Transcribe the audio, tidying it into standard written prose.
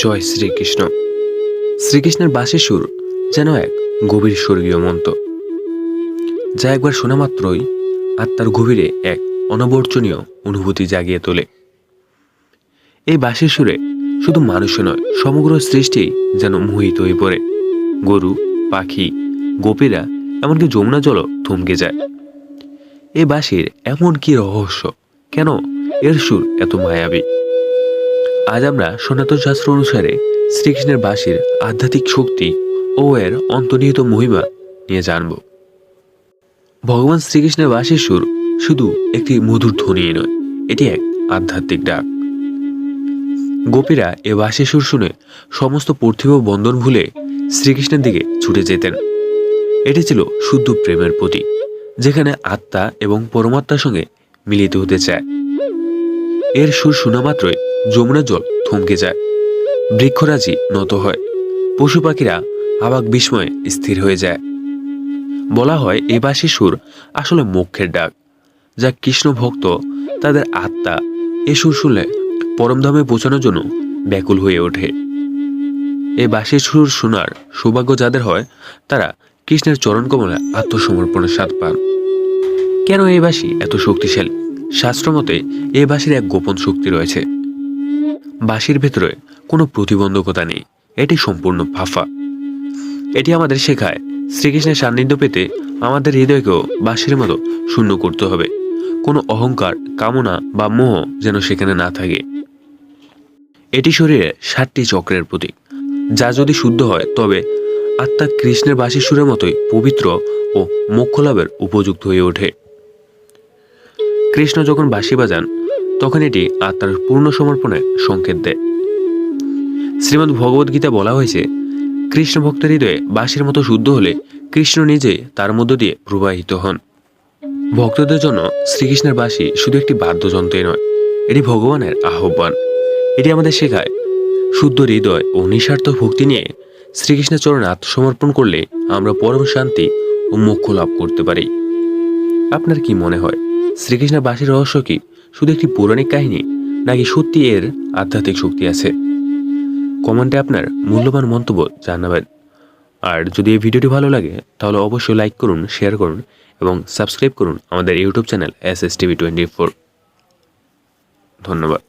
জয় শ্রীকৃষ্ণ। শ্রীকৃষ্ণের বাঁশির সুর যেন এক গভীর স্বর্গীয় মন্ত্র, যা একবার শোনা মাত্রই আত্মার গভীরে এক অনবর্চনীয় অনুভূতি জাগিয়ে তোলে। এই বাঁশির সুরে শুধু মানুষও নয়, সমগ্র সৃষ্টি যেন মোহিত হয়ে পড়ে। গরু, পাখি, গোপীরা, এমনকি যমুনা জলও থমকে যায়। এই বাঁশির এমন কি রহস্য? কেন এর সুর এত মায়াবী? আজ আমরা সনাতন শাস্ত্র অনুসারে শ্রীকৃষ্ণের বাঁশির আধ্যাত্মিক শক্তি ও এর অন্তর্নিহিত মহিমা নিয়ে জানব। ভগবান শ্রীকৃষ্ণের বাঁশির সুর শুধু একটি মধুর ধ্বনি নয়, এটি এক আধ্যাত্মিক ডাক। গোপীরা এ বাঁশির সুর শুনে সমস্ত পার্থিব বন্ধন ভুলে শ্রীকৃষ্ণের দিকে ছুটে যেতেন। এটি ছিল শুদ্ধ প্রেমের প্রতীক, যেখানে আত্মা এবং পরমাত্মার সঙ্গে মিলিত হতে চায়। এর সুর শোনা মাত্রই যমুনার জল থমকে যায়, বৃক্ষরাজি নত হয়, পশু পাখিরা অবাক বিস্ময়ে স্থির হয়ে যায়। বলা হয় এই বাঁশির সুর আসলে মোক্ষের ডাক, যা কৃষ্ণ ভক্ত তাদের আত্মা এ সুর শুনলে পরমধামে পৌঁছানোর জন্য ব্যাকুল হয়ে ওঠে। এই বাঁশির সুর শোনার সৌভাগ্য যাদের হয়, তারা কৃষ্ণের চরণ কমলে আত্মসমর্পণের স্বাদ পান। কেন এই বাঁশি এত শক্তিশালী? শাস্ত্র মতে এই বাঁশির এক গোপন শক্তি রয়েছে। বাঁশির ভেতরে কোনো প্রতিবন্ধকতা নেই, এটি সম্পূর্ণ ফাঁফা। এটি আমাদের শেখায় শ্রীকৃষ্ণের সান্নিধ্য পেতে আমাদের হৃদয়কেও বাঁশির মতো শূন্য করতে হবে। কোনো অহংকার, কামনা বা মোহ যেন সেখানে না থাকে। এটি শরীরে 7টি চক্রের প্রতীক, যা যদি শুদ্ধ হয় তবে আত্মা কৃষ্ণের বাঁশির সুরের মতোই পবিত্র ও মোক্ষ লাভের উপযুক্ত হয়ে ওঠে। কৃষ্ণ যখন বাঁশি বাজান, তখন এটি আত্মার পূর্ণ সমর্পণের সংকেত দেয়। শ্রীমদ্ ভগবদ গীতা বলা হয়েছে, কৃষ্ণ ভক্তের হৃদয়ে বাঁশির মতো শুদ্ধ হলে কৃষ্ণ নিজে তার মধ্য দিয়ে প্রবাহিত হন। ভক্তদের জন্য শ্রীকৃষ্ণের বাঁশি শুধু একটি বাদ্যযন্ত্রই নয়, এটি ভগবানের আহ্বান। এটি আমাদের শেখায় শুদ্ধ হৃদয় ও নিঃস্বার্থ ভক্তি নিয়ে শ্রীকৃষ্ণের চরণে আত্মসমর্পণ করলে আমরা পরম শান্তি ও মোক্ষ লাভ করতে পারি। আপনার কি মনে হয়, শ্রীকৃষ্ণের বাঁশির রহস্য কি শুধু একটি পৌরাণিক কাহিনী, নাকি সত্যি এর আধ্যাত্মিক শক্তি আছে? কমেন্টে আপনার মূল্যবান মন্তব্য জানাবেন। আর যদি এই ভিডিওটি ভালো লাগে তাহলে অবশ্যই লাইক করুন, শেয়ার করুন এবং সাবস্ক্রাইব করুন আমাদের ইউটিউব চ্যানেল SSTV24। ধন্যবাদ।